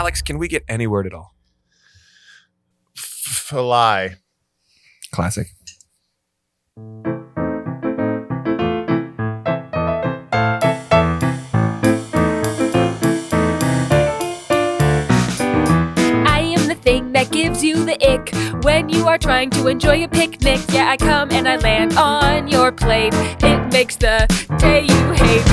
Alex, can we get any word at all? Fly. Classic. That gives you the ick when you are trying to enjoy a picnic. Yeah, I come and I land on your plate. It makes the day you hate.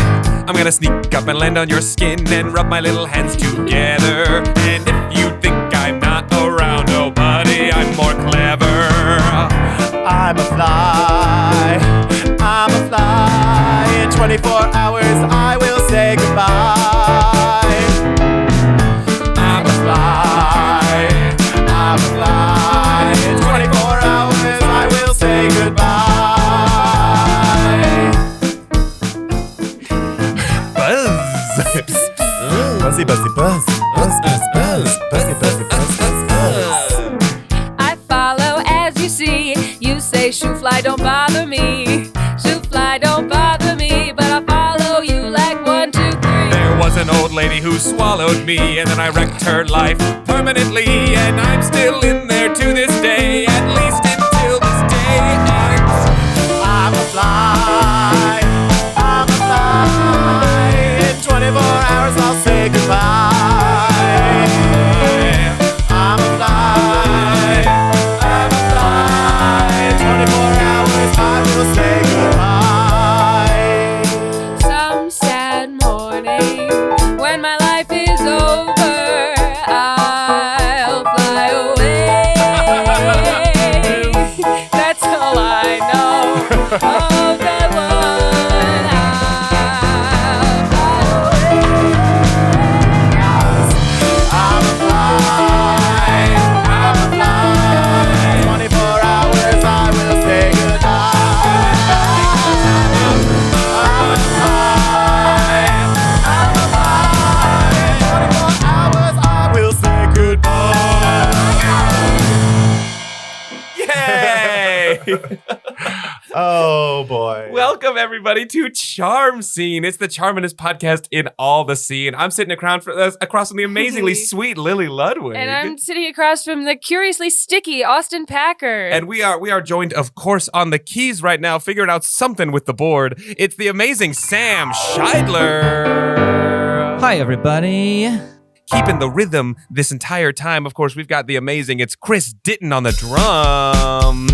I'm gonna sneak up and land on your skin and rub my little hands together. And if you think I'm not around, oh buddy, I'm more clever. I'm a fly. I'm a fly. In 24 hours I will say goodbye. I'm a fly. I'm a fly. In 24 hours I will say goodbye. Buzz. Buzzy, buzzy, buzz. Buzz, buzz, buzz. Buzzy, buzzy, buzz, buzz, buzz. I follow as you see. You say, shoo fly, don't bother me. Shoo fly, don't bother me. But I follow you like 1, 2, 3. There was an old lady who swallowed me, and then I wrecked her life permanently, and I'm still in there to this day, at least until this day ends. I'm a fly. I'm a fly. In 24 hours I'll say goodbye. I'm a fly. I'm a fly. In 24 hours I will say goodbye. Some sad morning when my life is over, I'll fly away. That's all I know of that one. I'll fly away. I'm a fly. I'm a fly. 24 hours I will say goodbye. I'm a fly. I'm a fly. 24 hours I will say goodbye. Yay! Oh boy. Welcome, everybody, to Charm Scene. It's the charmingest podcast in all the scene. I'm sitting across from the amazingly sweet Lily Ludwig. And I'm sitting across from the curiously sticky Austin Packard. And we are joined, of course, on the keys right now, figuring out something with the board. It's the amazing Sam Scheidler. Hi, everybody. Keeping the rhythm this entire time, of course, we've got the amazing, it's Chris Ditton on the drum.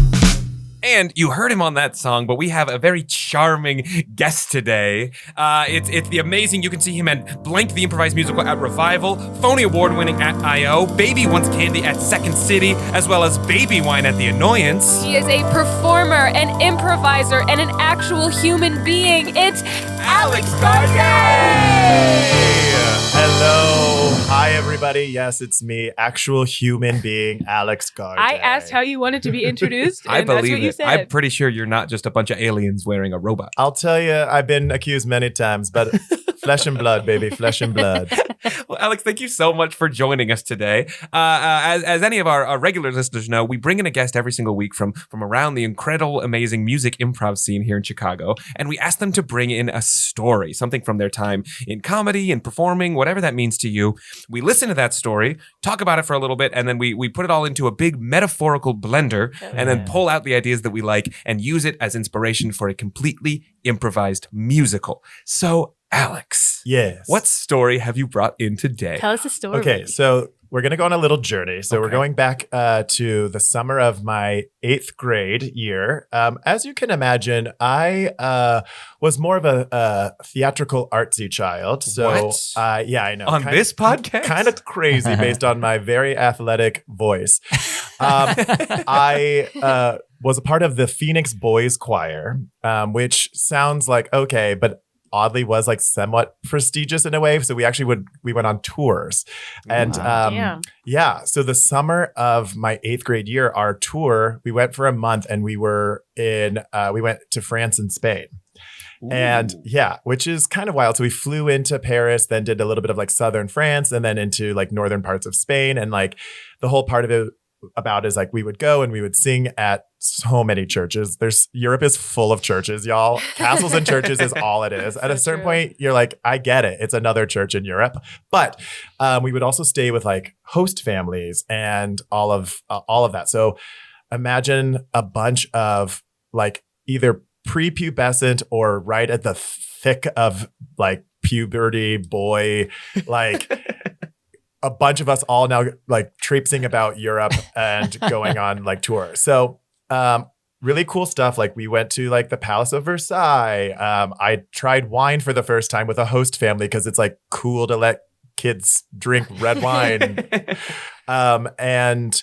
And you heard him on that song, but we have a very charming guest today. It's the amazing, you can see him at Blank the Improvised Musical at Revival, Phony Award-winning at I.O., Baby Wants Candy at Second City, as well as Baby Wine at The Annoyance. He is a performer, an improviser, and an actual human being. It's Alex Garday! Hello. Hi, everybody. Yes, it's me, actual human being, Alex Garday. I asked how you wanted to be introduced, and I that's believe what you it. said. I'm pretty sure you're not just a bunch of aliens wearing a robot. I'll tell you, I've been accused many times, but flesh and blood, baby, flesh and blood. Well, Alex, thank you so much for joining us today. As any of our regular listeners know, we bring in a guest every single week from around the incredible, amazing music improv scene here in Chicago, and we ask them to bring in a story, something from their time in comedy and performing, whatever that means to you. We listen to that story, talk about it for a little bit, and then we put it all into a big metaphorical blender, and then pull out the ideas that we like and use it as inspiration for a completely improvised musical. So, Alex, Yes. what story have you brought in today? Tell us a story. Okay, so we're going to go on a little journey. So we're going back to the summer of my 8th grade year. As you can imagine, I was more of a theatrical artsy child. So, What? yeah, I know. On this podcast? Kind of crazy based on my very athletic voice. I was a part of the Phoenix Boys Choir, which sounds like okay, but oddly was like somewhat prestigious in a way. So we went on tours. And yeah, so the summer of my 8th grade year, our tour, we went for a month and we went to France and Spain. Ooh. And yeah, which is kind of wild. So we flew into Paris, then did a little bit of like southern France and then into like northern parts of Spain. And like the whole part of it about is like we would go and we would sing at so many churches. Europe is full of churches, y'all. Castles and churches is all it is. At a certain point, you're like, I get it. It's another church in Europe. But we would also stay with like host families and all of that. So imagine a bunch of like either prepubescent or right at the thick of like puberty boy, like a bunch of us all now like traipsing about Europe and going on like tours. So really cool stuff. Like we went to like the Palace of Versailles. I tried wine for the first time with a host family because it's like cool to let kids drink red wine. And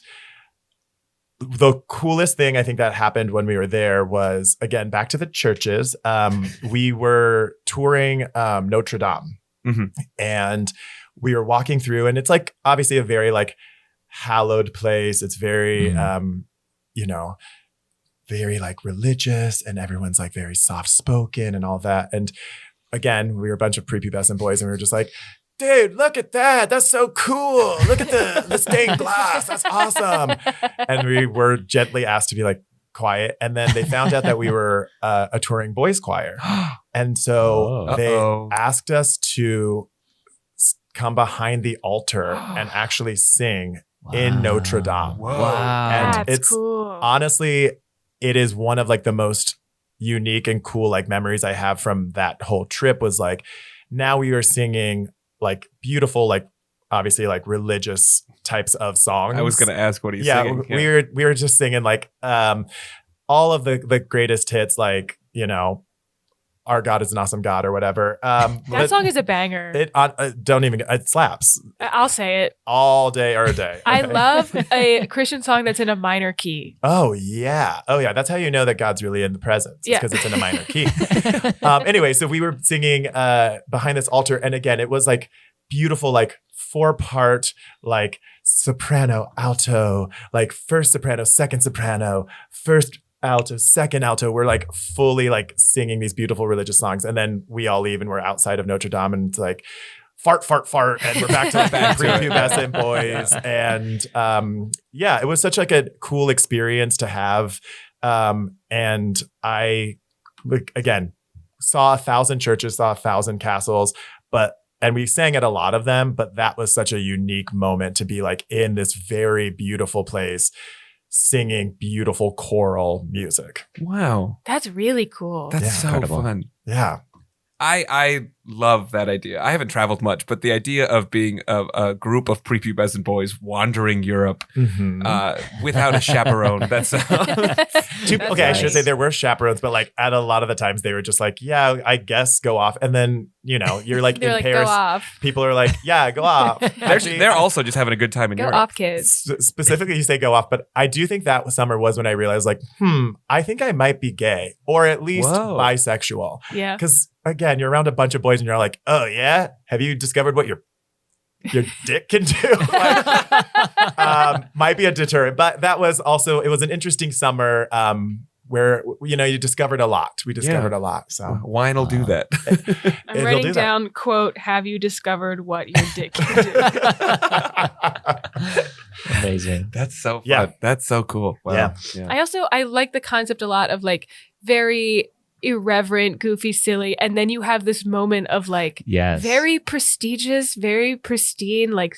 the coolest thing I think that happened when we were there was, again, back to the churches. We were touring Notre Dame. Mm-hmm. And we were walking through, and it's like obviously a very like hallowed place. It's very, very like religious, and everyone's like very soft spoken and all that. And again, we were a bunch of prepubescent boys, and we were just like, dude, look at that. That's so cool. Look at the stained glass. That's awesome. And we were gently asked to be like quiet. And then they found out that we were a touring boys choir. And so they asked us to come behind the altar and actually sing in Notre Dame. Wow. And That's it's cool. honestly, it is one of like the most unique and cool like memories I have from that whole trip was like, now we were singing like beautiful, like obviously like religious types of songs. I was going to ask what he's singing. We were just singing like all of the greatest hits, like, Our God is an Awesome God or whatever. That song is a banger. It slaps I'll say it. all day or a day. I Okay. love a Christian song that's in a minor key. Oh yeah. That's how you know that God's really in the presence. Yeah. Because it's in a minor key. Anyway, so we were singing behind this altar, and again, it was like beautiful, like 4-part, like soprano, alto, like first soprano, second soprano, first alto, second alto. We're like fully like singing these beautiful religious songs, and then we all leave and we're outside of Notre Dame, and it's like fart, fart, fart, and we're back to like prepubescent boys. And it was such like a cool experience to have. And I, again, saw 1,000 churches, saw 1,000 castles, and we sang at a lot of them, but that was such a unique moment to be like in this very beautiful place singing beautiful choral music. Wow. That's really cool. That's so incredible. fun. Yeah. I love that idea. I haven't traveled much, but the idea of being a group of prepubescent boys wandering Europe without a chaperone, that's okay, I should say there were chaperones, but like at a lot of the times they were just like, yeah, I guess go off. And then, you're like They're in like, Paris, go off. people are like, yeah, go off. Actually, they're also just having a good time in Go Europe. off, kids. specifically you say go off, but I do think that summer was when I realized like, I think I might be gay or at least bisexual. Yeah. Because again, you're around a bunch of boys and you're like, oh yeah, have you discovered what your dick can do? Might be a deterrent, but that was also, it was an interesting summer where, you discovered a lot. We discovered a lot. So Wine will do that. I'm It'll writing do that. down, quote, have you discovered what your dick can do? Amazing. That's so fun. Yeah. That's so cool. Wow. Yeah. I like the concept a lot of like very irreverent, goofy, silly. And then you have this moment of like Yes. very prestigious, very pristine, like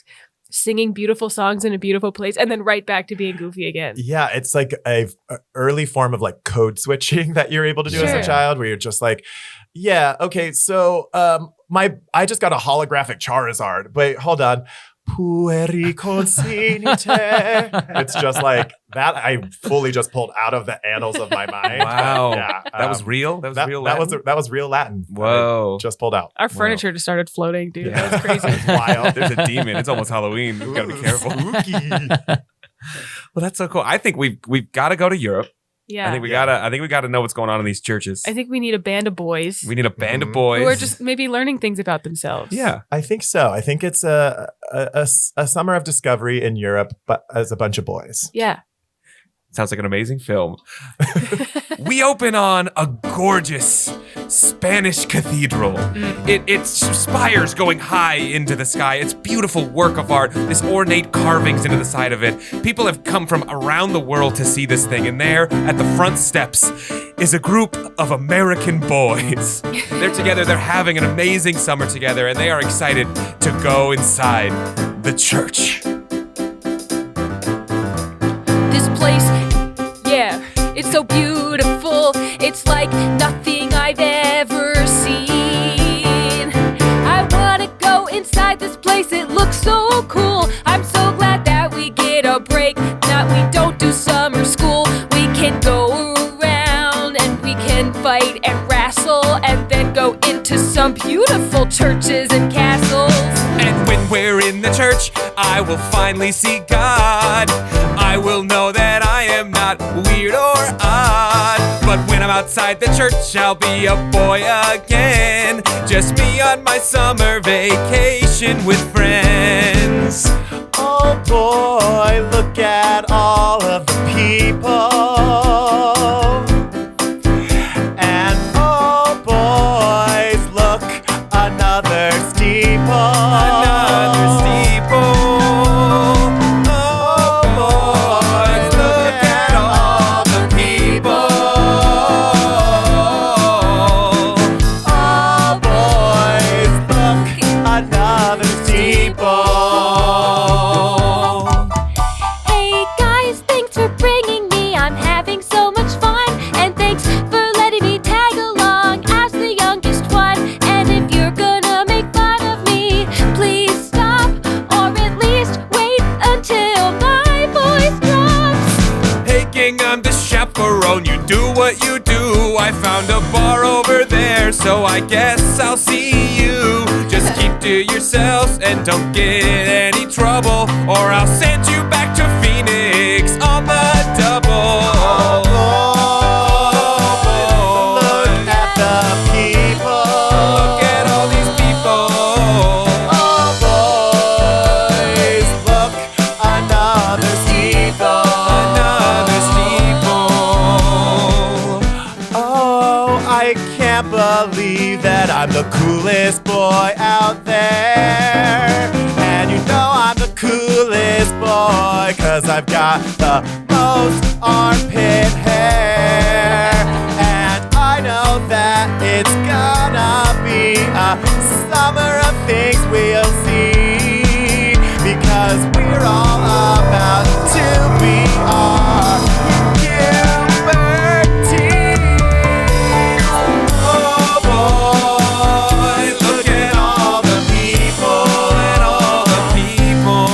singing beautiful songs in a beautiful place, and then right back to being goofy again. Yeah, it's like a early form of like code switching that you're able to do as Sure. a child, where you're just like, yeah, okay, so I just got a holographic Charizard. Wait, hold on. Pueri consinite. It's just like that. I fully just pulled out of the annals of my mind. Wow. Yeah, That was real? That was real Latin? That was real Latin. Whoa. I just pulled out. Our furniture just started floating, dude. Yeah. That was crazy. Wild. There's a demon. It's almost Halloween. We've got to be careful. Spooky. Well, that's so cool. I think we've got to go to Europe. Yeah. I think we gotta know what's going on in these churches. I think we need a band of boys We need a band of Mhm. boys. who are just maybe learning things about themselves. yeah. I think so. I think it's a summer of discovery in Europe, but as a bunch of boys. Yeah. Sounds like an amazing film. We open on a gorgeous Spanish cathedral. It spires going high into the sky. It's beautiful work of art. This ornate carvings into the side of it. People have come from around the world to see this thing. And there at the front steps is a group of American boys. They're together. They're having an amazing summer together. And they are excited to go inside the church. This place, yeah, it's so beautiful. It's like nothing I've ever seen. I wanna go inside this place, it looks so cool. I'm so glad that we get a break, that we don't do summer school. We can go around and we can fight and wrestle and then go into some beautiful churches and castles. And when we're in the church, I will finally see God. I will know that I am not weird or odd. But when I'm outside the church, I'll be a boy again. Just me on my summer vacation with friends. Oh boy, look at all of the people. And oh boys, look, another steeple. Another steeple. Oh boys, look at all the people. Oh boys, look, another steeple. Hey guys, thanks for bringing me. I'm having so much fun. And thanks for letting me tag along as the youngest one. And if you're gonna make fun of me, please stop. Or at least wait until my voice drops. Hey gang, I'm the chaperone. You do what you do. I found a bar over there, so I guess I'll see you. Just keep to yourselves and don't get any trouble, or I'll send you back to Phoenix on the double. Look at the people. Look at all these people. Oh boys, look, another steeple. Another steeple. Oh, I can't believe that I'm the coolest boy out there. And you know I'm the coolest boy, 'cause I've got the most armpit hair. And I know that it's gonna be a summer of things we'll see, because we're all about to be our puberty. Oh boy, look at all the people and all the people.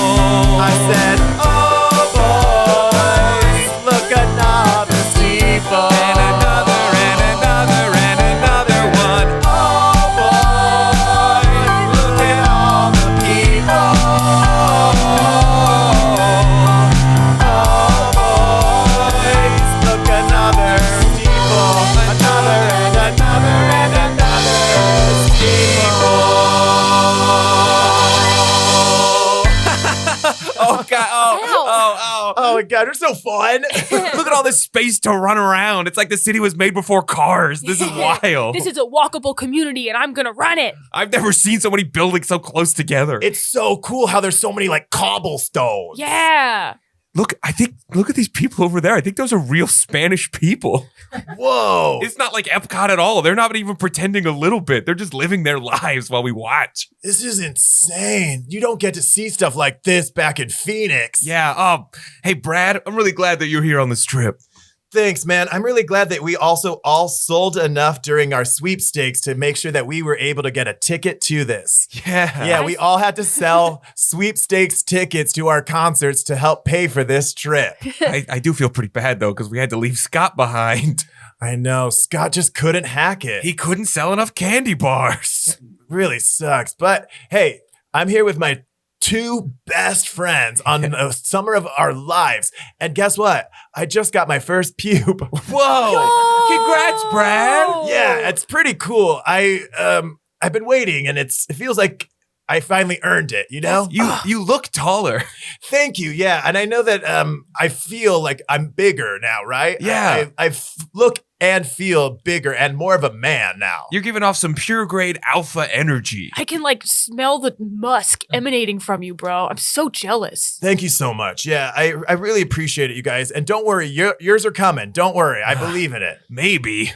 I said, oh boys, look, another steeple. And another and another and another one. Oh boys, look at all the people. Oh boys, look, another steeple. Another and another and another steeple. Oh god, Oh my God, they're so fun. Look at all this space to run around. It's like the city was made before cars. This is wild. This is a walkable community and I'm gonna run it. I've never seen so many buildings so close together. It's so cool how there's so many like cobblestones. Yeah. Look at these people over there. I think those are real Spanish people. Whoa. It's not like Epcot at all. They're not even pretending a little bit. They're just living their lives while we watch. This is insane. You don't get to see stuff like this back in Phoenix. Yeah. Hey, Brad, I'm really glad that you're here on this trip. Thanks, man. I'm really glad that we also all sold enough during our sweepstakes to make sure that we were able to get a ticket to this. Yeah. Yeah, we all had to sell sweepstakes tickets to our concerts to help pay for this trip. I do feel pretty bad, though, because we had to leave Scott behind. I know. Scott just couldn't hack it. He couldn't sell enough candy bars. Really sucks. But hey, I'm here with my two best friends on the summer of our lives. And guess what? I just got my first pube. Whoa! Congrats, Brad. Yeah, it's pretty cool. I've been waiting, and it feels like I finally earned it, you know? You look taller. Thank you. Yeah. And I know that I feel like I'm bigger now, right? Yeah. I look and feel bigger and more of a man now. You're giving off some pure grade alpha energy. I can like smell the musk emanating from you, bro. I'm so jealous. Thank you so much. Yeah, I really appreciate it, you guys. And don't worry, yours are coming. Don't worry. I believe in it. Maybe.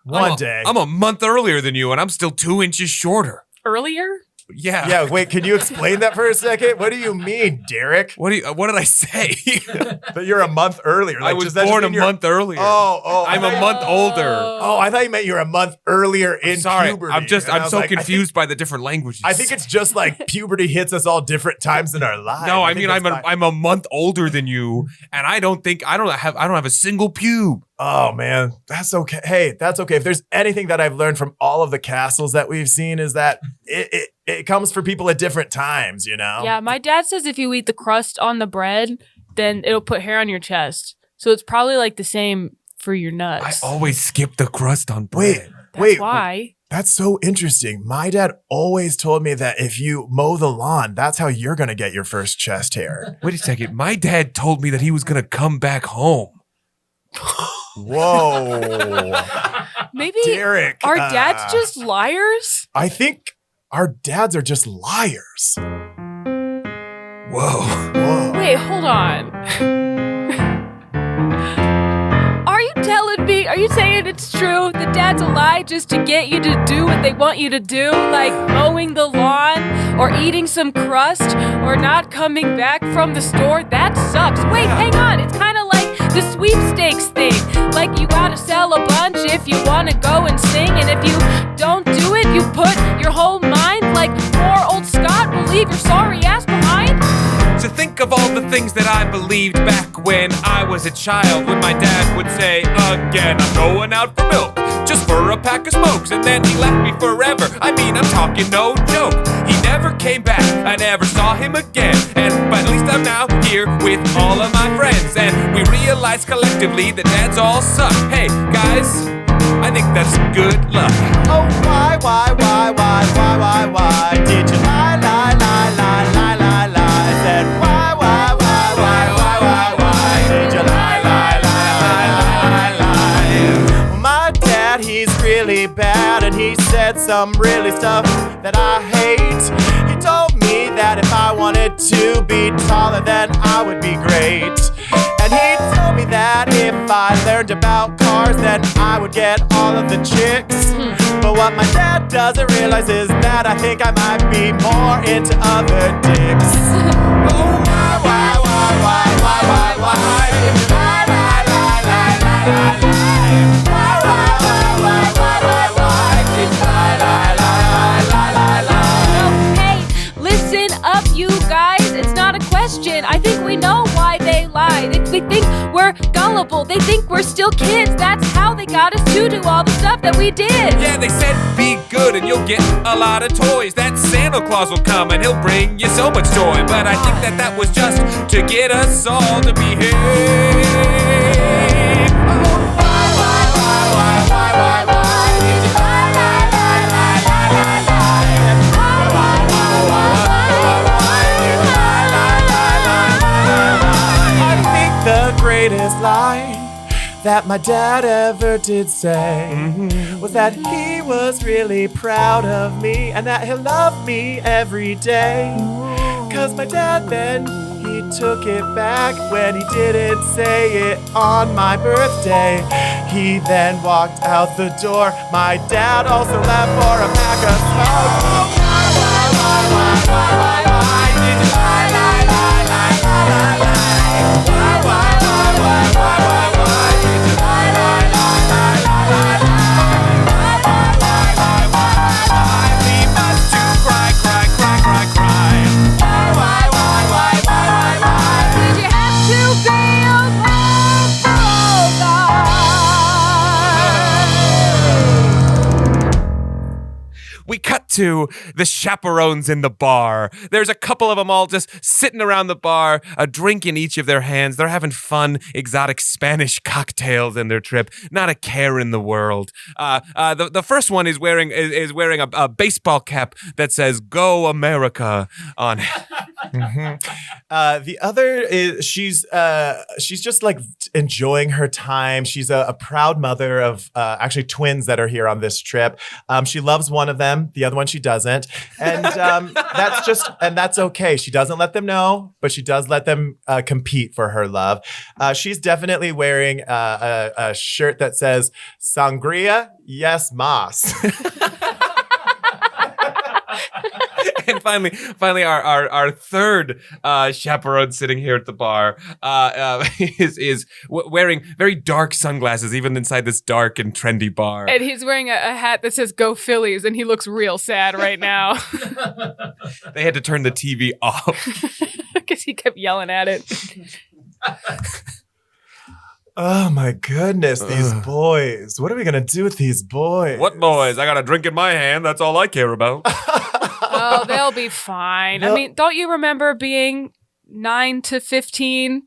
One day. I'm a month earlier than you, and I'm still 2 inches shorter. Earlier? Yeah. Yeah, wait, can you explain that for a second? What do you mean, Derek? What did I say? That you're a month earlier. I was born a month earlier. Oh. I'm a month older. Oh, I thought you meant you were a month earlier in puberty. I'm so confused by the different languages. I think it's just like puberty hits us all different times in our lives. No, I mean I'm a month older than you, and I don't have a single pube. Oh man, that's okay. Hey, that's okay. If there's anything that I've learned from all of the castles that we've seen is that it comes for people at different times, you know? Yeah, my dad says if you eat the crust on the bread, then it'll put hair on your chest. So it's probably like the same for your nuts. I always skip the crust on bread. That's why. That's so interesting. My dad always told me that if you mow the lawn, that's how you're going to get your first chest hair. Wait a second. My dad told me that he was going to come back home. Whoa. Maybe Derek, our dads just liars? I think our dads are just liars. Whoa. Wait, hold on. Are you saying it's true that dad's a lie just to get you to do what they want you to do? Like mowing the lawn or eating some crust or not coming back from the store? That sucks. Wait, hang on. It's kind of like the sweepstakes thing. Like you gotta sell a bunch if you want to go and sing. And if you don't do it, you put your whole mind like poor old Scott will leave your sorry ass behind. To think of all the things that I believed back when I was a child, when my dad would say, again, I'm going out for milk, just for a pack of smokes, and then he left me forever. I mean, I'm talking no joke. He never came back, I never saw him again, but at least I'm now here with all of my friends, and we realize collectively that dads all suck. Hey, guys, I think that's good luck. Oh, why did you lie, I said, why did you lie? Well, my dad, he's really bad, and he said some really stuff that I hate. He told me that if I wanted to be taller, then I would be great. And he told me that if I learned about cars, then I would get all of the chicks. But what my dad doesn't realize is that I think I might be more into other dicks. Oh, why did you lie? Why did you lie? Hey, listen up, you guys. It's not a question. I think we know why they lie. They think we're gullible. They think we're still kids. That's how they got us to do all the stuff that we did. Yeah, they said be good and you'll get a lot of toys. That Santa Claus will come and he'll bring you so much joy. But I think that was just to get us all to behave. I think the greatest lie that my dad ever did say was that he was really proud of me and that he'll love me every day. Cause my dad then, he took it back when he didn't say it on my birthday. He then walked out the door. My dad also left for a pack of smokes. Why did you lie? We cut to the chaperones in the bar. There's a couple of them all just sitting around the bar, a drink in each of their hands. They're having fun, exotic Spanish cocktails in their trip. Not a care in the world. The first one is wearing a baseball cap that says "Go America" on it. The other is she's just like enjoying her time. She's a proud mother of actually twins that are here on this trip. She loves one of them, the other one she doesn't, and that's okay. She doesn't let them know, but she does let them compete for her love. She's definitely wearing a shirt that says "Sangria, yes, mas." And finally, our third chaperone sitting here at the bar is wearing very dark sunglasses, even inside this dark and trendy bar. And he's wearing a hat that says "Go Phillies," and he looks real sad right now. They had to turn the TV off because he kept yelling at it. Oh my goodness, these boys. What are we going to do with these boys? What boys? I got a drink in my hand. That's all I care about. Oh, they'll be fine. I mean, don't you remember being 9 to 15?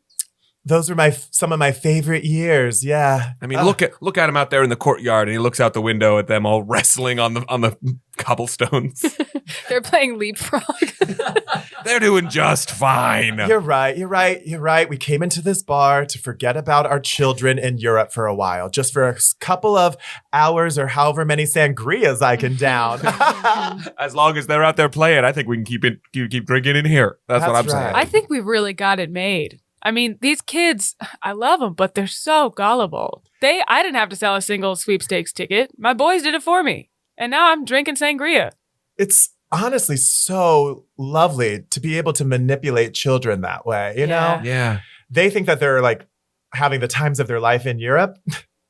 Those were some of my favorite years. Yeah. I mean, look at him out there in the courtyard, and he looks out the window at them all wrestling on the cobblestones. They're playing leapfrog. They're doing just fine. You're right. We came into this bar to forget about our children in Europe for a while, just for a couple of hours or however many sangrias I can down. As long as they're out there playing, I think we can keep drinking in here. That's what I'm saying. I think we really got it made. I mean, these kids, I love them, but they're so gullible. I didn't have to sell a single sweepstakes ticket. My boys did it for me. And now I'm drinking sangria. It's honestly so lovely to be able to manipulate children that way, you know? Yeah. They think that they're like having the times of their life in Europe.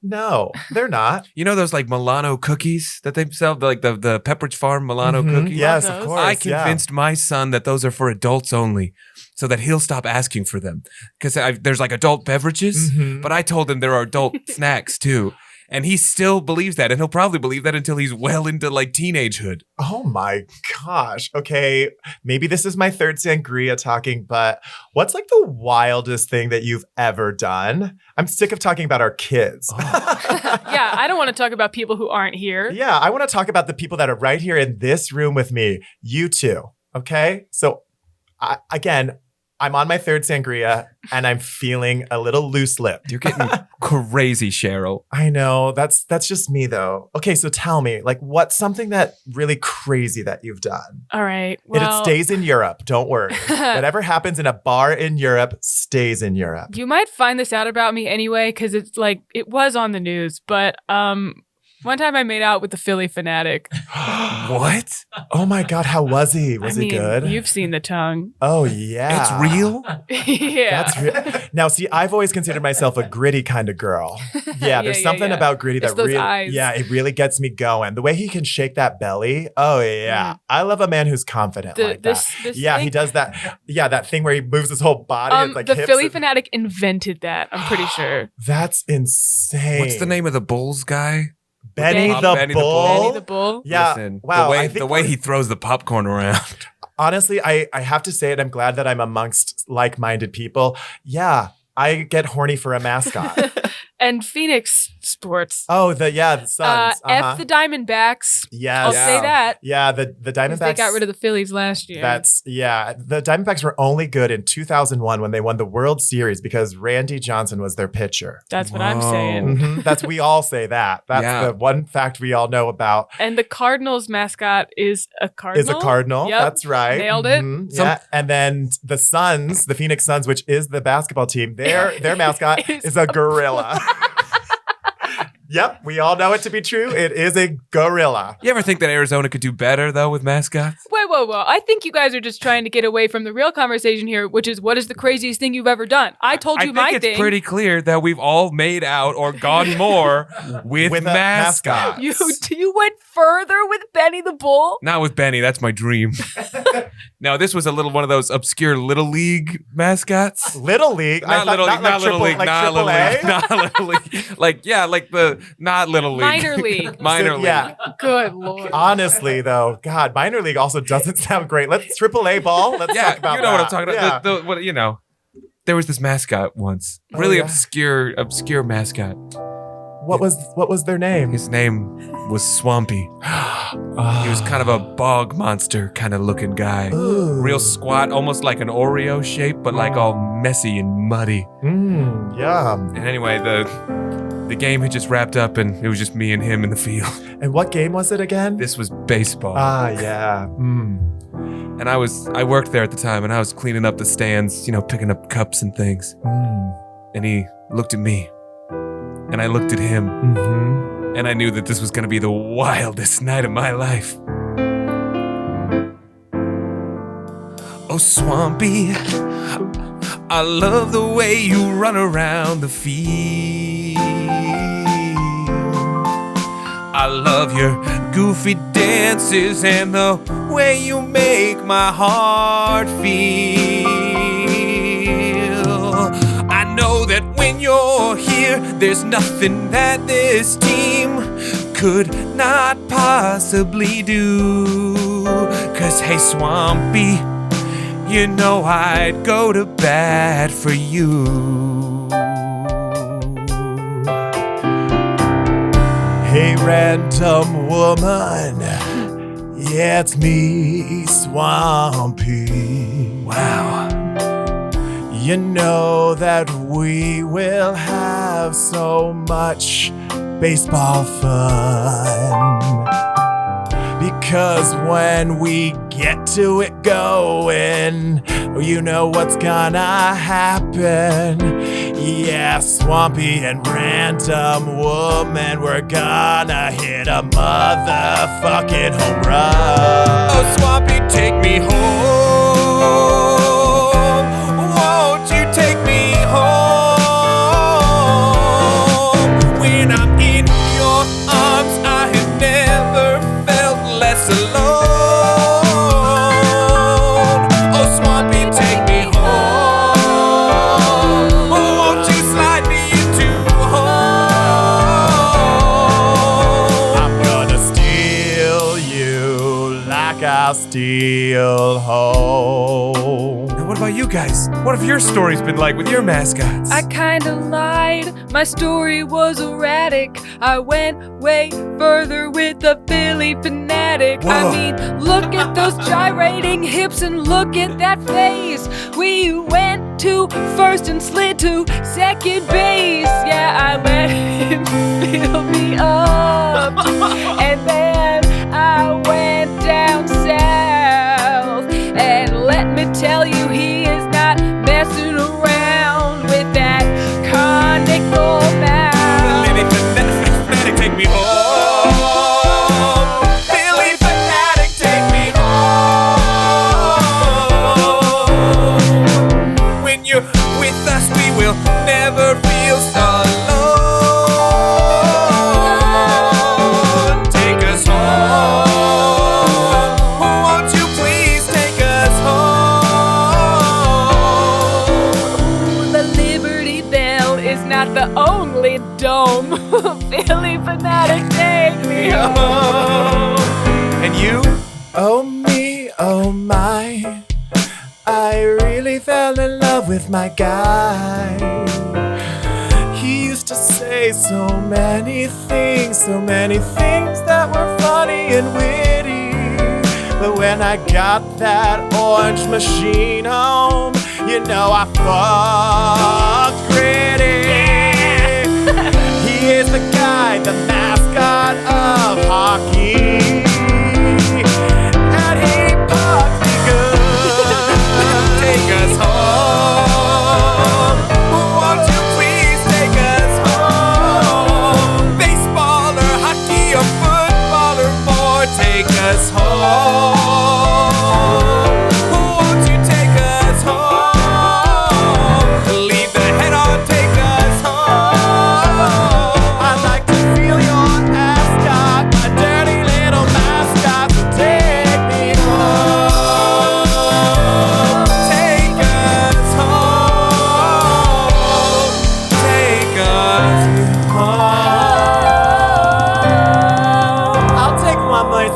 No, they're not. You know those like Milano cookies that they sell, like the Pepperidge Farm Milano cookies? Yes, of course. I convinced my son that those are for adults only, so that he'll stop asking for them. Because there's like adult beverages, but I told him there are adult snacks too. And he still believes that, and he'll probably believe that until he's well into like teenagehood. Oh my gosh. Okay, maybe this is my third sangria talking, but what's like the wildest thing that you've ever done? I'm sick of talking about our kids. Yeah, I don't want to talk about people who aren't here. Yeah, I want to talk about the people that are right here in this room with me. You two, okay? So I'm on my third sangria, and I'm feeling a little loose-lipped. You're getting crazy, Cheryl. I know. That's just me, though. Okay, so tell me, like, what's something that really crazy that you've done? All right. And it stays in Europe. Don't worry. Whatever happens in a bar in Europe stays in Europe. You might find this out about me anyway, because it's like, it was on the news, but one time I made out with the Phillie Phanatic. What? Oh my God, how was he? Was he good? You've seen the tongue. Oh, yeah. It's real? Yeah. That's real. Now, see, I've always considered myself a gritty kind of girl. Yeah, there's something about gritty that those really, eyes. Yeah, it really gets me going. The way he can shake that belly. Oh, yeah. I love a man who's confident like that. Yeah, he does that. Yeah, that thing where he moves his whole body. It's like the hips Phillie Phanatic invented that, I'm pretty sure. That's insane. What's the name of the Bulls guy? Benny the Bull? Benny the Bull? Yeah. Listen, wow. The way he throws the popcorn around. Honestly, I have to say it. I'm glad that I'm amongst like-minded people. Yeah, I get horny for a mascot. And Phoenix Sports. Oh, the Suns. F the Diamondbacks. Yes. I'll say that. Yeah, the Diamondbacks. They got rid of the Phillies last year. The Diamondbacks were only good in 2001 when they won the World Series because Randy Johnson was their pitcher. That's what I'm saying. We all say that. That's the one fact we all know about. And the Cardinals mascot is a cardinal. Yep. That's right. Nailed it. Yeah. And then the Suns, the Phoenix Suns, which is the basketball team, their mascot is a gorilla. Yep, we all know it to be true. It is a gorilla. You ever think that Arizona could do better, though, with mascots? Wait. whoa. I think you guys are just trying to get away from the real conversation here, which is what is the craziest thing you've ever done? I told you my thing. I think it's pretty clear that we've all made out or gone more with mascots. You went further with Benny the Bull? Not with Benny. That's my dream. No, this was one of those obscure Little League mascots. Little League? Not Little League. Not Little League. Not Little League. Not Little League. Like the not Little League. Minor League. Minor League. Yeah. Good Lord. Honestly, though, God, minor league also doesn't sound great. Let's AAA ball. Let's talk about you know that. what I'm talking about. Yeah. There was this mascot once. Really obscure mascot. What was their name? His name was Swampy. He was kind of a bog monster kind of looking guy. Ooh. Real squat, almost like an Oreo shape, but like all messy and muddy. Yum. And anyway, the game had just wrapped up and it was just me and him in the field. And what game was it again? This was baseball. Yeah. And I worked there at the time and I was cleaning up the stands, picking up cups and things. And he looked at me and I looked at him. And I knew that this was going to be the wildest night of my life. Oh, Swampy, I love the way you run around the field. I love your goofy dances and the way you make my heart feel. I know that when you're here, there's nothing that this team could not possibly do. 'Cause hey, Swampy, you know I'd go to bat for you. Hey, random woman. Yeah, it's me, Swampy. Wow. You know that we will have so much baseball fun. Because when we get to it going, you know what's gonna happen. Yeah, Swampy and random woman, we're gonna hit a motherfucking home run. Oh, Swampy, take me home. Won't you take me home? When I'm in your arms, I have never felt less alone. Oh, Swampy, take me home. Won't you slide me into home? I'm gonna steal you like I'll steal home. Now, what about you guys? What have your stories been like with your mascots? I kinda lied, my story was erratic. I went way further with the Phillie Phanatic. Whoa. I mean, look at those gyrating hips and look at that face. We went to first and slid to second base. Yeah, I let him fill me up. And then I went down south. And let me tell you, he is not messing around with that conical mouth. Phillie Phanatic, take me home. Phillie Phanatic, take me home. When you're with us, we will never feel alone. Take us home. Won't you please take us home? The Liberty Bell is not the only dome. Phillie Phanatic, take me home. And you? Oh me, oh my, I really fell in love with my guy. He used to say so many things that were funny and witty. But when I got that orange machine home, you know I fucked gritty. He is the guy, the mascot of hockey. And he pucks me good. Take us home. Won't you please take us home? Baseball or hockey or football or more, take us home.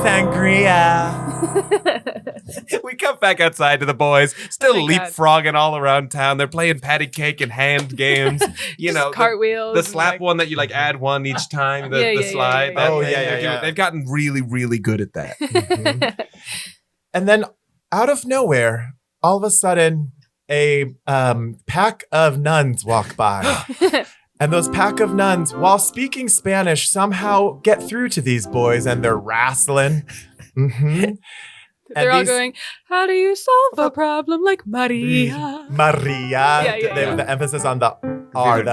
Sangria. We come back outside to the boys, still Oh my God. leapfrogging all around town. They're playing patty cake and hand games. You know, cartwheels. the and, slap like, one that you like add one each time. The Yeah. slide. that Oh, thing. yeah, They're yeah. They've gotten really, really good at that. Mhm. And then out of nowhere, all of a sudden, a pack of nuns walk by. And those pack of nuns, while speaking Spanish, somehow get through to these boys and they're wrestling. Mm-hmm. They're all going, how do you solve a problem like Maria? Maria. Yeah. The emphasis on the R.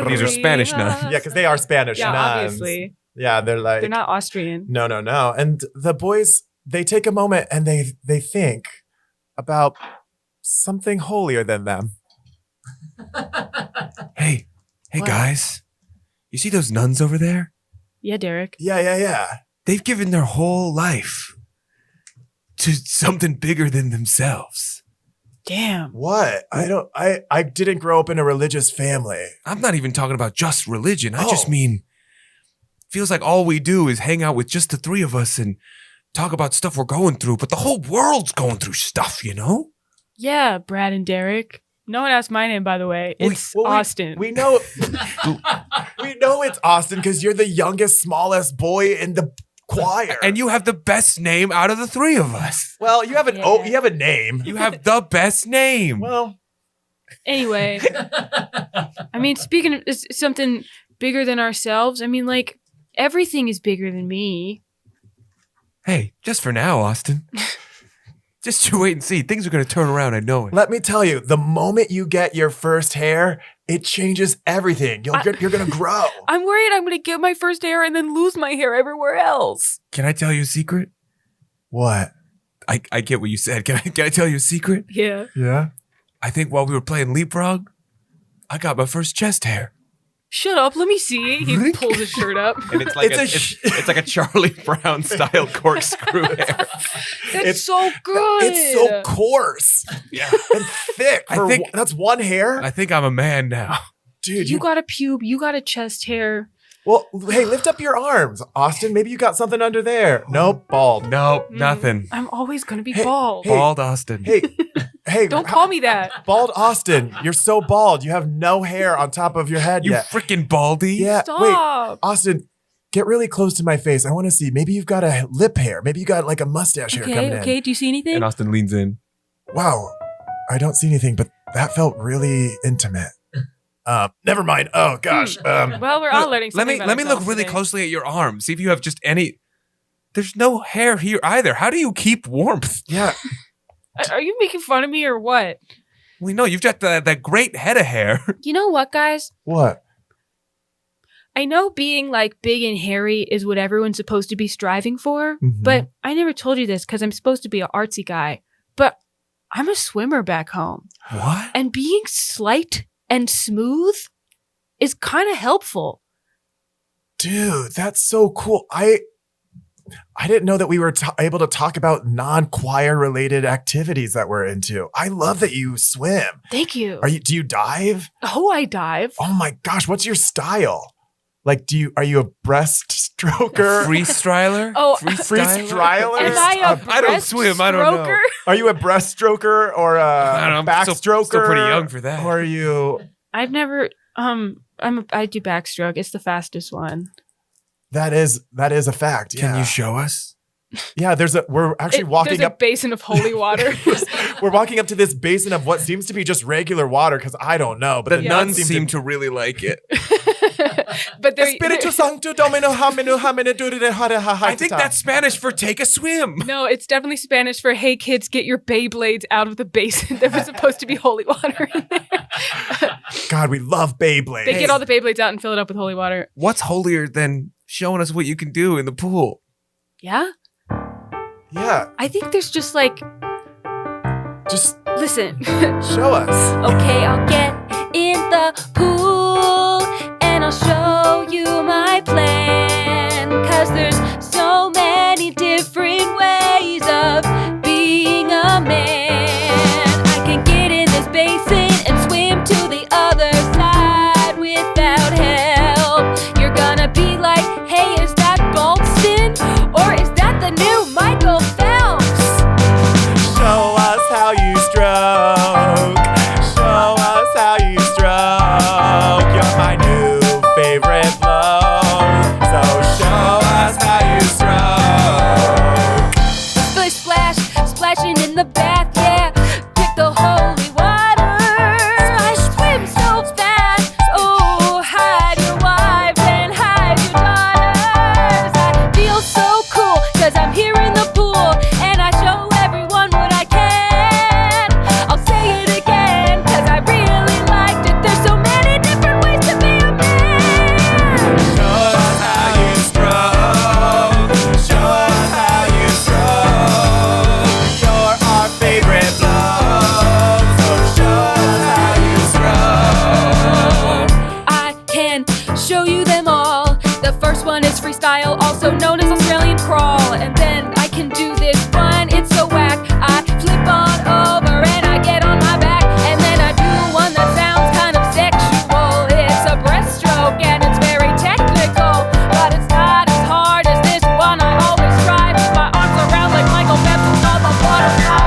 These are Spanish nuns. Yeah, because they are Spanish Yeah, nuns. obviously. Yeah, they're like, They're not Austrian. no. And the boys, they take a moment and they think about something holier than them. Hey, What? guys. You see those nuns over there? Yeah, Derek. Yeah. They've given their whole life to something bigger than themselves. Damn. What? I didn't grow up in a religious family. I'm not even talking about just religion. I just Oh. mean, feels like all we do is hang out with just the three of us and talk about stuff we're going through, but the whole world's going through stuff, you know? Yeah, Brad and Derek. No one asked my name, by the way. It's Austin. We know it's Austin because you're the youngest, smallest boy in the choir. And you have the best name out of the three of us. well, you have Yeah. you have a name. You have the best name. Well, Anyway, I mean, speaking of something bigger than ourselves, I mean, like, everything is bigger than me. Hey, just for now, Austin. Just you wait and see. Things are going to turn around. I know it. let me tell you, the moment you get your first hair, it changes everything. You're gonna grow. I'm worried I'm going to get my first hair and then lose my hair everywhere else. Can I tell you a secret? What? I get what you said. Can I tell you a secret? Yeah. Yeah. I think while we were playing leapfrog, I got my first chest hair. Shut up. Let me see. He pulls his shirt up. And it's like It's it's like a Charlie Brown style corkscrew hair. That's so good. It's so coarse Yeah. and thick. That's one hair, I think I'm a man now. dude. You got a pube. You got a chest hair. Well, hey, lift up your arms, Austin. Maybe you got something under there. Nope, bald. Nope, nothing. I'm always going to be Hey, bald. hey. Bald Austin. Hey, Don't call me that. bald Austin. You're so bald. You have no hair on top of your head You yet. freaking baldy. Yeah. Stop. Wait, Austin, get really close to my face. I want to see. Maybe you've got a lip hair. Maybe you got like a mustache hair coming Okay. Do you see anything? And Austin leans in. in. Wow, I don't see anything, but that felt really intimate. Never mind. Oh gosh. Well, we're all learning Let something me about look ourselves really today. closely at your arm. See if you have just any. There's no hair here either. How do you keep warmth? Yeah. Are you making fun of me or what? We know you've got that great head of hair. You know what, guys? What? I know being like big and hairy is what everyone's supposed to be striving for, Mhm. but I never told you this because I'm supposed to be an artsy guy. But I'm a swimmer back home, What? and being slight and smooth is kind of helpful. Dude, that's so cool. I didn't know that we were able to talk about non-choir related activities that we're into. I love that you swim. Thank you. Do you dive? Oh, I dive. Oh my gosh, what's your style? Like, are you a breaststroker? Freestyler? Oh, Freestyler? Am I a I don't swim. I don't know. breaststroker? Are you a breaststroker or I a don't know. I'm backstroker? still pretty young for that. Or are you? I've never. I do backstroke. It's the fastest one. That is a fact. Can Yeah. you show us? Yeah. We're actually walking There's up. a basin of holy water. We're walking up to this basin of what seems to be just regular water because I don't know. But The the nuns seem to really like it. But they're Espiritu Sancto Domino Haminu Haminu Duride Hada Ha I think that's Spanish for take a swim. No, it's definitely Spanish for "Hey kids, get your Beyblades out of the basin." There was supposed to be holy water in there. God, we love Beyblade. They get all the Beyblades out and fill it up with holy water. What's holier than showing us what you can do in the pool? Yeah, Yeah, I think there's just like, just listen. show us. Okay, I'll get in the pool and I'll show you my plan. 'Cause there's so many different ways of being a man. I can get in this basin and swim to the other side without help. You're gonna be like, hey, is that Boston? Or is that the new style, also known as Australian crawl. And then I can do this one, it's so whack. I flip on over and I get on my back. And then I do one that sounds kind of sexual. It's a breaststroke and it's very technical, but it's not as hard as this one. I always try, with my arms around like Michael Phelps on the butterfly.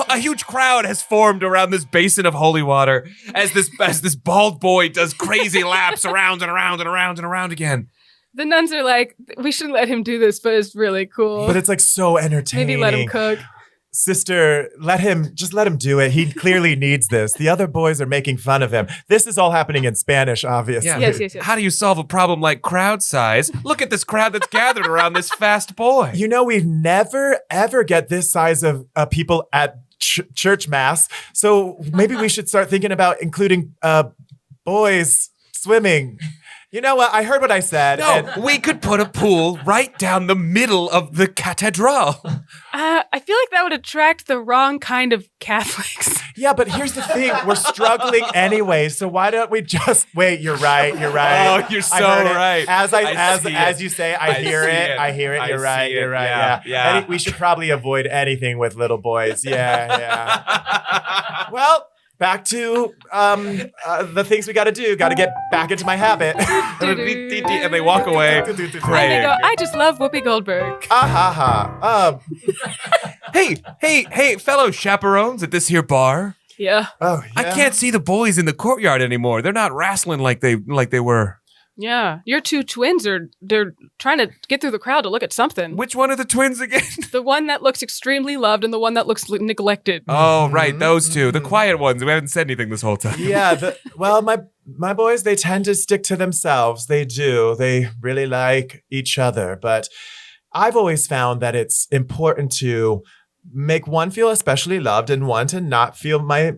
A huge crowd has formed around this basin of holy water as this bald boy does crazy laps around and around and around and around again. The nuns are like, we shouldn't let him do this, but it's really cool. But it's like so entertaining. Maybe let him cook. Sister, let him do it. He clearly needs this. The other boys are making fun of him. This is all happening in Spanish, obviously. Yeah. Yes. How do you solve a problem like crowd size? Look at this crowd that's gathered around this fast boy. You know, we never, ever get this size of people at church mass. So maybe we should start thinking about including boys swimming. You know what? I heard what I said. No, we could put a pool right down the middle of the cathedral. I feel like that would attract the wrong kind of Catholics. Yeah, but here's the thing. We're struggling anyway, so why don't we just wait? You're right. Oh, you're so right. As you say, I hear it. You're right. Yeah. We should probably avoid anything with little boys. Yeah. Well, back to the things we got to do. Got to get back into my habit. And they walk away And they praying. go, I just love Whoopi Goldberg. Hey, fellow chaperones at this here bar. Yeah. Oh, yeah. I can't see the boys in the courtyard anymore. They're not wrestling like they were. Yeah. Your two twins they're trying to get through the crowd to look at something. Which one are the twins again? The one that looks extremely loved and the one that looks neglected. Oh, right. Those two. The quiet ones. We haven't said anything this whole time. Yeah. My boys, they tend to stick to themselves. They do. They really like each other. But I've always found that it's important to make one feel especially loved and one to not feel my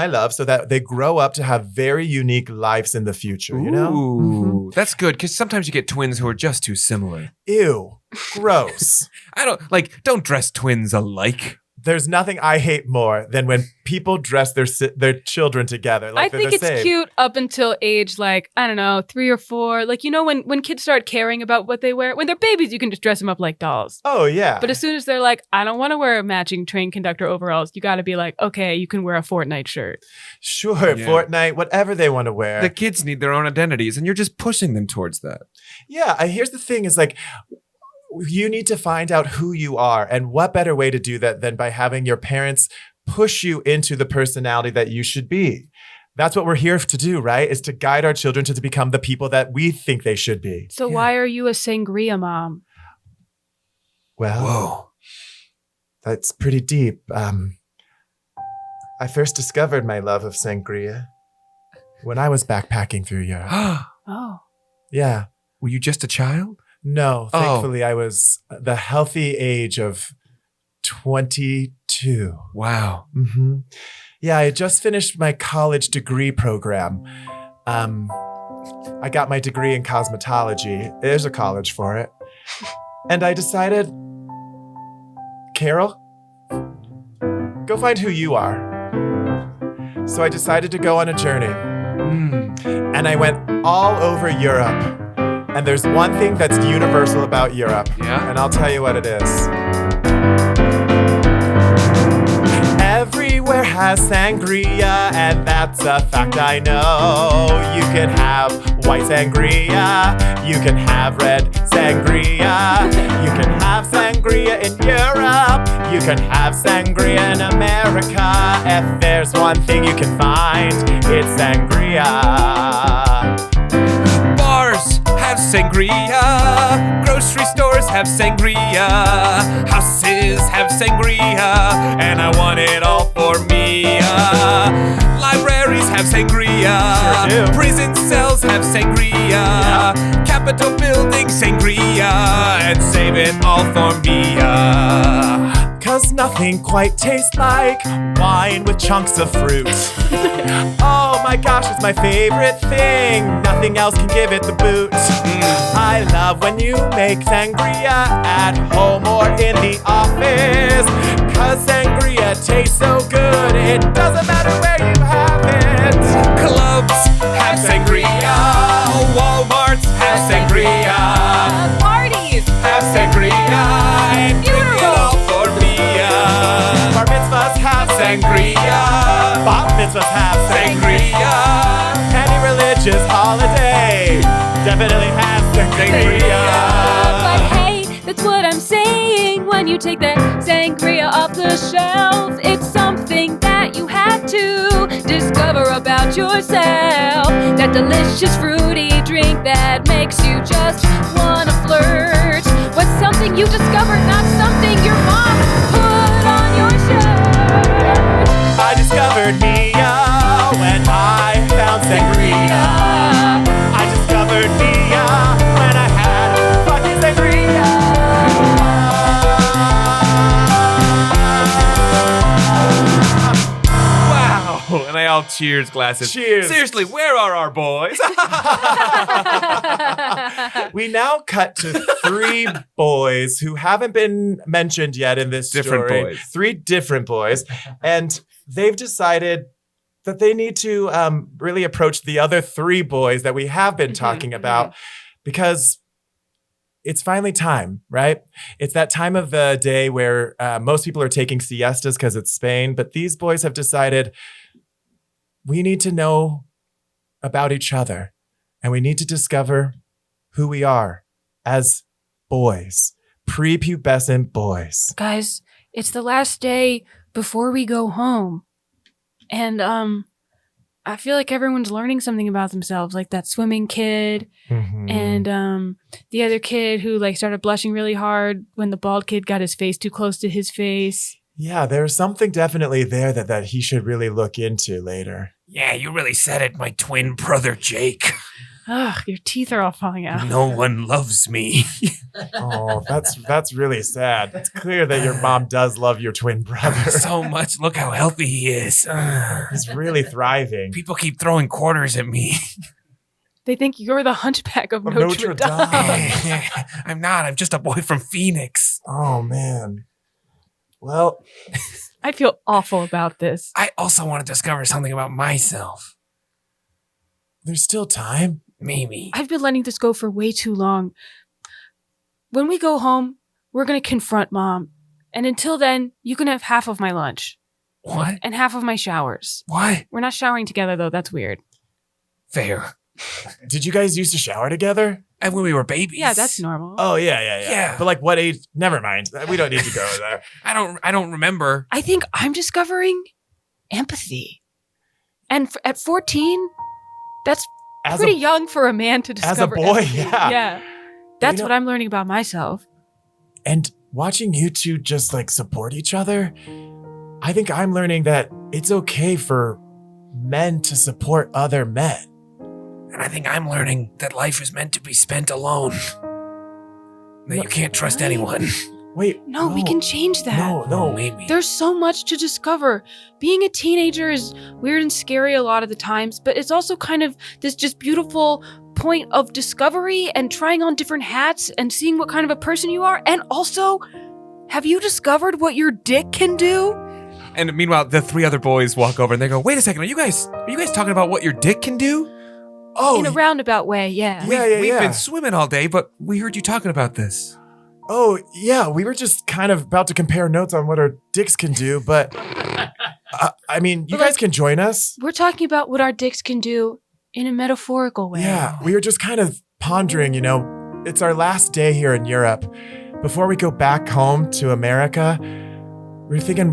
love, so that they grow up to have very unique lives in the future, you know? Ooh, that's good, because sometimes you get twins who are just too similar. Ew, gross. Don't dress twins alike. There's nothing I hate more than when people dress their children together. Like I think it's cute up until age, like, I don't know, 3 or 4. Like, you know, when kids start caring about what they wear. When they're babies, you can just dress them up like dolls. Oh, yeah. But as soon as they're like, I don't want to wear matching train conductor overalls, you got to be like, okay, you can wear a Fortnite shirt. Sure, yeah. Fortnite, whatever they want to wear. The kids need their own identities, and you're just pushing them towards that. Yeah, here's the thing is like, you need to find out who you are. And what better way to do that than by having your parents push you into the personality that you should be? That's what we're here to do, right? Is to guide our children to become the people that we think they should be. So why are you a sangria mom? Well, whoa, that's pretty deep. I first discovered my love of sangria when I was backpacking through Europe. Oh. Yeah. Were you just a child? No, thankfully I was the healthy age of 22. Wow. Mm-hmm. Yeah, I had just finished my college degree program. I got my degree in cosmetology. There's a college for it. And I decided, Carol, go find who you are. So I decided to go on a journey. And I went all over Europe. And there's one thing that's universal about Europe. Yeah? And I'll tell you what it is. Everywhere has sangria, and that's a fact I know. You can have white sangria, you can have red sangria, you can have sangria in Europe, you can have sangria in America. If there's one thing you can find, it's sangria. Bars have sangria, grocery stores have sangria, houses have sangria, and I want it all for me. Libraries have sangria, Sure do. prison cells have sangria, Capitol buildings sangria, and save it all for me. Cause nothing quite tastes like wine with chunks of fruit. Oh my gosh, it's my favorite thing. Nothing else can give it the boot. I love when you make sangria at home or in the office. Cause sangria tastes so good, it doesn't matter where you have it. Clubs have sangria, Walmarts have sangria, Parties! have sangria, and bring it all for me. Bar mitzvahs have Sangria, bat mitzvahs have sangria, Any religious holiday definitely has sangria. But hey, that's what I'm saying. When you take that sangria off the shelf, it's something that you had to discover about yourself. That delicious fruity drink that makes you just wanna flirt was something you discovered, not something your mom put on your shirt. I discovered Mia when I found sangria. I discovered Mia when I had fucking sangria. wow. And I all cheers glasses. Cheers. Seriously, where are our boys? We now cut to 3 boys who haven't been mentioned yet in this Different story. boys. 3 different boys. And they've decided that they need to really approach the other 3 boys that we have been talking about, because it's finally time, right? It's that time of the day where most people are taking siestas because it's Spain, but these boys have decided we need to know about each other, and we need to discover who we are as boys, prepubescent boys. Guys, it's the last day before we go home. And I feel like everyone's learning something about themselves, like that swimming kid Mhm. and the other kid who like started blushing really hard when the bald kid got his face too close to his face. Yeah, there's something definitely there that he should really look into later. yeah, you really said it, my twin brother Jake. Ugh, your teeth are all falling out. No one loves me. Oh, that's really sad. It's clear that your mom does love your twin brother. so much. Look how healthy he is. He's really thriving. People keep throwing quarters at me. They think you're the hunchback of Of Notre Notre Dame. Dame. I'm not. I'm just a boy from Phoenix. Oh man. Well, I feel awful about this. I also want to discover something about myself. there's still time. Maybe. I've been letting this go for way too long. When we go home, we're going to confront Mom. And until then, you can have half of my lunch What? and half of my showers. What? We're not showering together, though. That's weird. Fair. Did you guys used to shower together? And when we were babies. Yeah, that's normal. Oh yeah. Yeah. But like what age? Never mind. We don't need to go there. I don't remember. I think I'm discovering empathy. And at 14, that's As pretty a young for a man to discover. boy, empathy. yeah. Yeah. That's know- what I'm learning about myself. and watching you two just like support each other, I think I'm learning that it's okay for men to support other men. And I think I'm learning that life is meant to be spent alone. That you can't trust anyone. Wait, No, we can change that. No. Maybe. There's so much to discover. Being a teenager is weird and scary a lot of the times, but it's also kind of this just beautiful point of discovery and trying on different hats and seeing what kind of a person you are. And also, have you discovered what your dick can do? And meanwhile, the 3 other boys walk over and they go, "Wait a second, are you guys talking about what your dick can do? Oh, In a roundabout way, yeah. We've been swimming all day, but we heard you talking about this." oh, yeah. We were just kind of about to compare notes on what our dicks can do, but I mean, you But, guys can join us. We're talking about what our dicks can do in a metaphorical way. Yeah, we were just kind of pondering, it's our last day here in Europe. Before we go back home to America, we were thinking,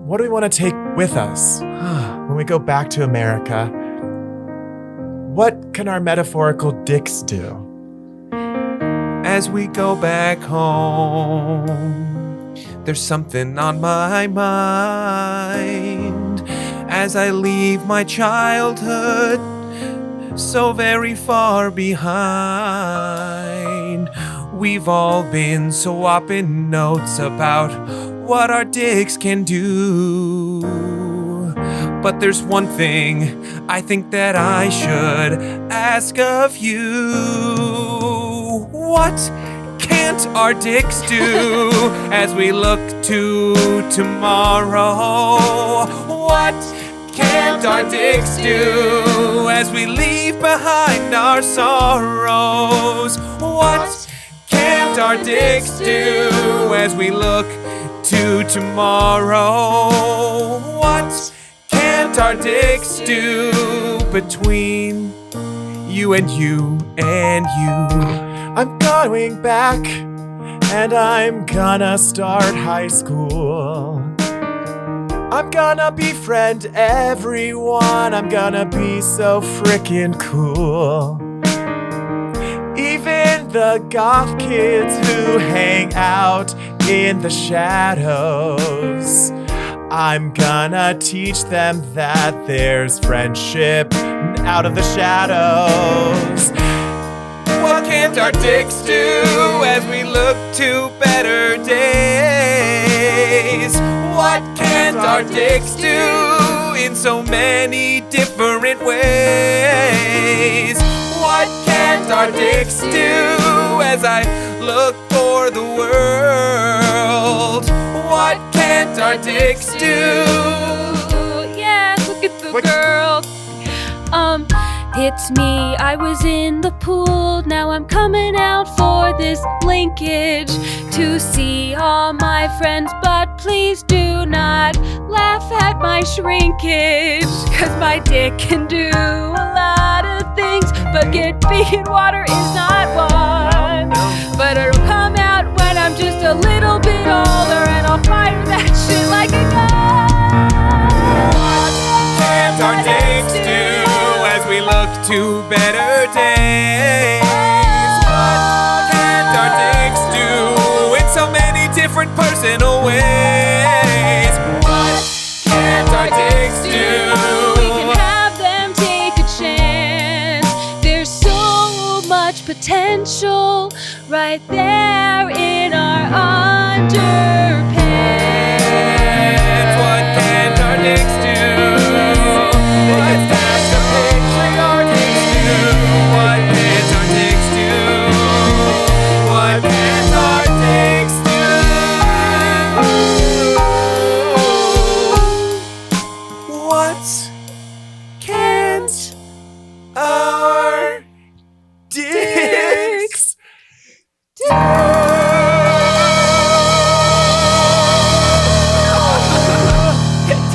what do we want to take with us when we go back to America? What can our metaphorical dicks do? As we go back home, there's something on my mind. As I leave my childhood so very far behind, we've all been swapping notes about what our dicks can do. But there's one thing I think that I should ask of you. What can't our dicks do as we look to tomorrow? What can't our dicks do as we leave behind our sorrows? What can't our dicks do as we look to tomorrow? What can't our dicks do between you and you and you? I'm going back and I'm gonna start high school. I'm gonna befriend everyone. I'm gonna be so frickin' cool. Even the goth kids who hang out in the shadows, I'm gonna teach them that there's friendship out of the shadows. What can't our dicks do as we look to better days? What can't our dicks do in so many different ways? What can't our dicks do as I look for the world? What can't our dicks do? Yeah, look at the girls. It's me, I was in the pool, now I'm coming out for this linkage to see all my friends, but please do not laugh at my shrinkage, cause my dick can do a lot of things, but get big in water is not one. But it'll come out when I'm just a little bit older, and I'll fire that shit like a gun. What can't our dicks do as we look to better days? What can't our dicks do in so many different personal ways? What can't our dicks do? We can have them take a chance. There's so much potential right there in our underpants. What can't our dicks do? What can't our dicks do? What can't our dicks do? What can't our dicks do? What can't our dicks do?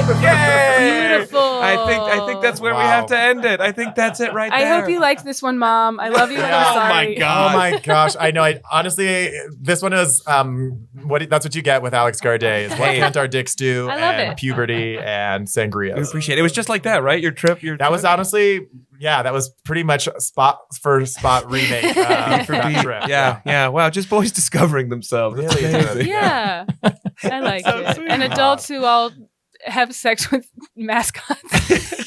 Beautiful. I think that's where we have to end it. I think that's it right there. I hope you liked this one, Mom. I love you, and I'm Oh sorry. Oh my gosh. I know. Honestly, this one is that's what you get with Alex Garday is what Hey. can't our dicks do, I love and it. Puberty and Sangria. We appreciate it. It was just like that, right? Your trip. That was honestly, that was pretty much spot for spot remake for that trip. Yeah. Wow, just boys discovering themselves. That's Really amazing. good. Yeah, I like So it. sweet. And adults who all have sex with mascots.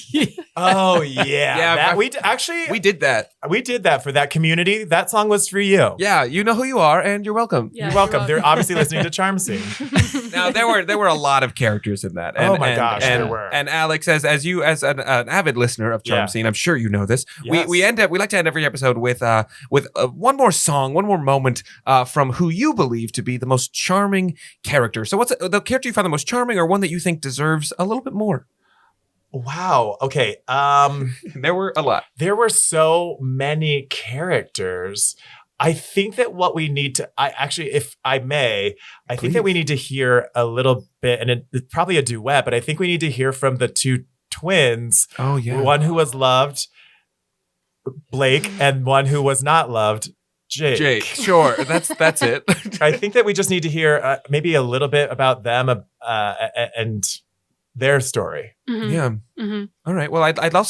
Oh yeah. Yeah, That, I- we actually We did that. we did that for that community. That song was for you. Yeah, you know who you are, and you're welcome. Yeah, You're welcome. They're obviously listening to Charm Scene. Now there were a lot of characters in that. And, Oh my gosh, and, there were. And Alex, as an avid listener of Charm Yeah. Scene, I'm sure you know this. Yes. We like to end every episode with one more song, one more moment from who you believe to be the most charming character. So what's the character you find the most charming, or one that you think deserves a little bit more? Wow. Okay. There were a lot. There were so many characters. I think that what we need to, if I may, I think that we need to hear a little bit, and it's probably a duet, but I think we need to hear from the two twins. Oh, yeah. One who was loved, Blake, and one who was not loved, Jake. Sure. That's it. I think that we just need to hear maybe a little bit about them and their story. Mm-hmm. Yeah. Mm-hmm. All right. Well, I'd love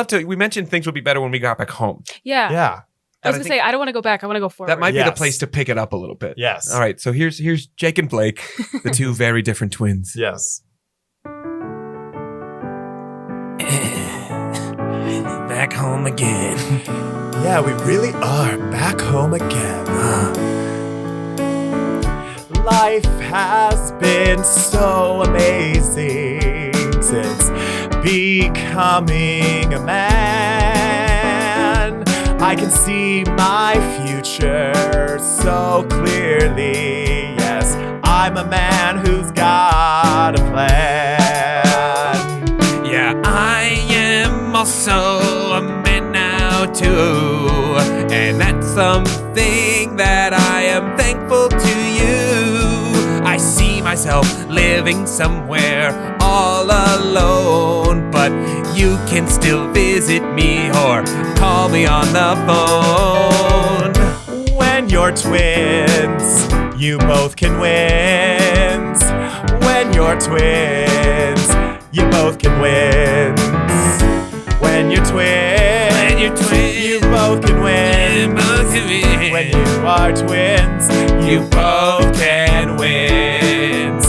to, we mentioned things would be better when we got back home. Yeah. Yeah. I was going to say, I don't want to go back. I want to go forward. That might be the place to pick it up a little bit. Yes. All right. So here's Jake and Blake, the two very different twins. Yes. Back home again. Yeah, we really are back home again. Life has been so amazing since becoming a man. I can see my future so clearly. Yes, I'm a man who's got a plan. Yeah, I am also a man now too, and that's something that I am thankful to you. I see myself living somewhere all alone, but you can still visit me or call me on the phone. When you're twins, you both can win. When you're twins, you both can win. When you're twins, you both can win. When you are twins, you both can win.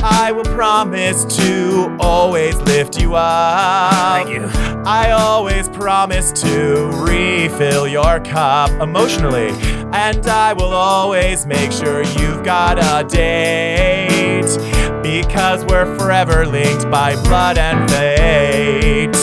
I will promise to always lift you up. Thank you. I always promise to refill your cup emotionally. And I will always make sure you've got a date, because we're forever linked by blood and fate.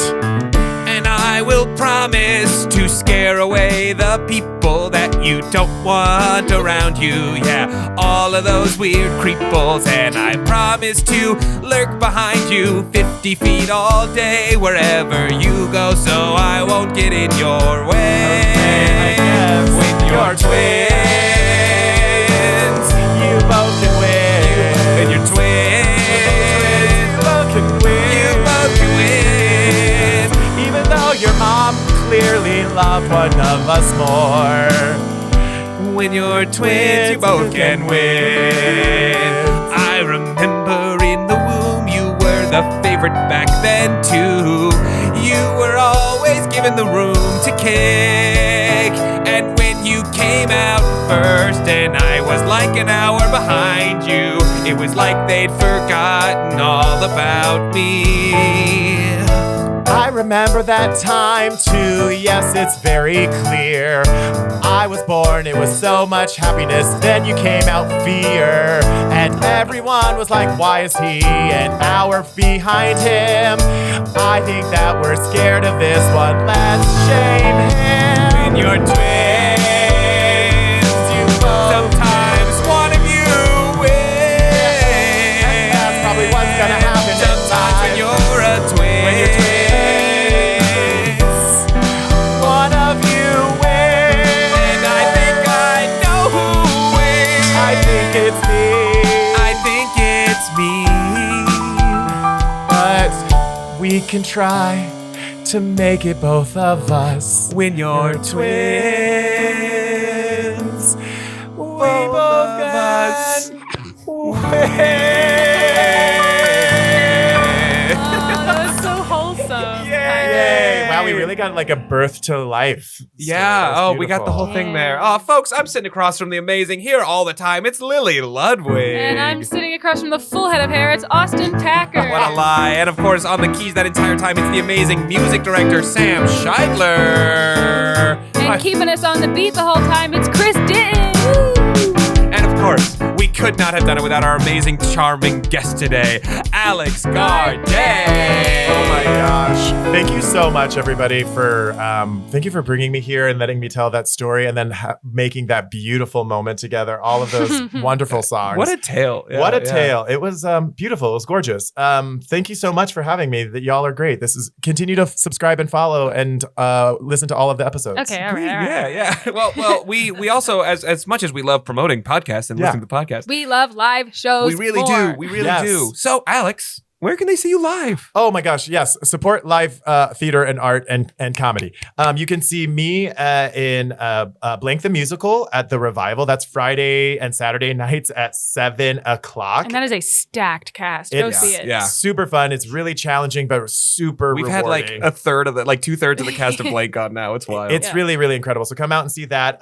And I will promise to scare away the people that you don't want around you. Yeah, all of those weird creeples. And I promise to lurk behind you 50 feet all day wherever you go, so I won't get in your way. When you're twins, you both can win. When you're twins, you both can win. you both can win. Even though your mom clearly loved one of us more. When you're twins, you both can win. I remember in the womb you were the favorite back then too. You were always given the room to kick. And when you came out first and I was like an hour behind you, it was like they'd forgotten all about me. I remember that time too, yes, it's very clear. I was born, it was so much happiness, then you came out fear. And everyone was like, why is he an hour behind him? I think that we're scared of this one, let's shame him. When you're twins, you both sometimes one of you wins. And that's probably what's gonna happen in sometimes when time. you're a twin. When you're twins, one of you wins. And I think I know who wins. I think it's me. I think it's me. But we can try to make it both of us. When you're twins, we both can That was so wholesome. Yay! Wow, we really got like a birth to life. Yeah. story. Oh, That's we got the beautiful. whole thing there. Oh, folks, I'm sitting across from the amazing here all the time. It's Lily Ludwig. And I'm sitting across from the full head of hair. It's Austin Packard. What a lie. And of course, on the keys that entire time, it's the amazing music director, Sam Scheidler. And keeping us on the beat the whole time, it's Chris Ditton. Woo! And of course, we could could not have done it without our amazing, charming guest today, Alex Garday. Oh my gosh. Thank you so much, everybody, for bringing me here and letting me tell that story and then making that beautiful moment together. All of those wonderful songs. What a tale. Yeah, what a tale. It was beautiful. It was gorgeous. Thank you so much for having me. That y'all are great. Continue to subscribe and follow and listen to all of the episodes. Okay, all right. Yeah. Well, we also, as much as we love promoting podcasts and listening to podcasts, we love live shows. we really do. We really do. So, Alex, where can they see you live? Oh my gosh, yes. Support live theater and art and comedy. You can see me in Blank the Musical at the Revival. That's Friday and Saturday nights at 7 o'clock. And that is a stacked cast. Go see it. Yeah. Super fun. It's really challenging, but super We've rewarding. had like a third of the, like 2/3 of the cast of Blank on now. It's wild. It's really, really incredible. So come out and see that.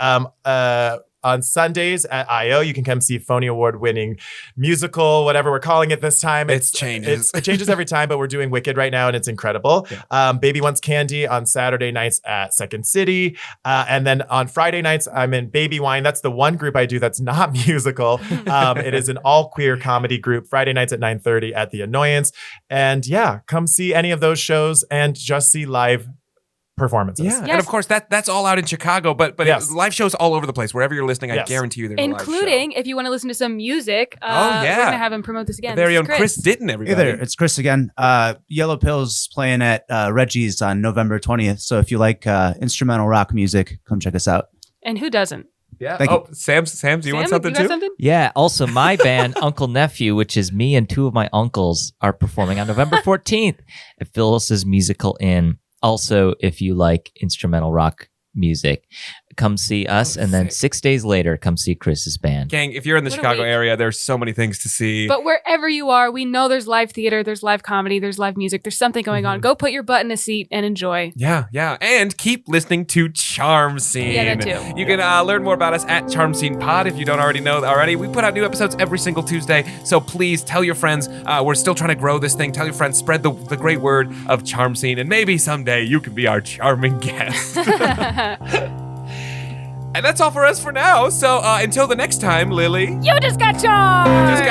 On Sundays at I.O., you can come see Phony Award-winning musical, whatever we're calling it this time. It changes. It changes every time, but we're doing Wicked right now, and it's incredible. Yeah. Baby Wants Candy on Saturday nights at Second City. And then on Friday nights, I'm in Baby Wine. That's the one group I do that's not musical. It is an all-queer comedy group. Friday nights at 9:30 at The Annoyance. And yeah, come see any of those shows and just see live performances. Yeah, and of course that's all out in Chicago, but Yes. live shows all over the place. Wherever you're listening, I Yes. guarantee you there's a live Including if you want to listen to some music. Oh, yeah. We're going to have him promote this show. again. Very This own is Chris Ditton, everybody. Hey there, it's Chris again. Yellow Pill's playing at Reggie's on November 20th. So if you like instrumental rock music, come check us out. And who doesn't? Yeah. Thank you. Sam, do you want something got too? something? Yeah, also my band, Uncle Nephew, which is me and two of my uncles, are performing on November 14th at Phyllis's Musical Inn. Also, if you like instrumental rock music, come see us. And then 6 days later, come see Chris's band. Gang, if you're in the What a Chicago week. area, there's so many things to see. But wherever you are, we know there's live theater, there's live comedy, there's live music, there's something going on. Go put your butt in a seat and enjoy. Yeah. And keep listening to Charm Scene. Yeah, that too. You can learn more about us at Charm Scene Pod if you don't already know already. We put out new episodes every single Tuesday, so please tell your friends. We're still trying to grow this thing. Tell your friends, spread the great word of Charm Scene, and maybe someday you can be our charming guest. And that's all for us for now. So until the next time, Lily. You just got charmed!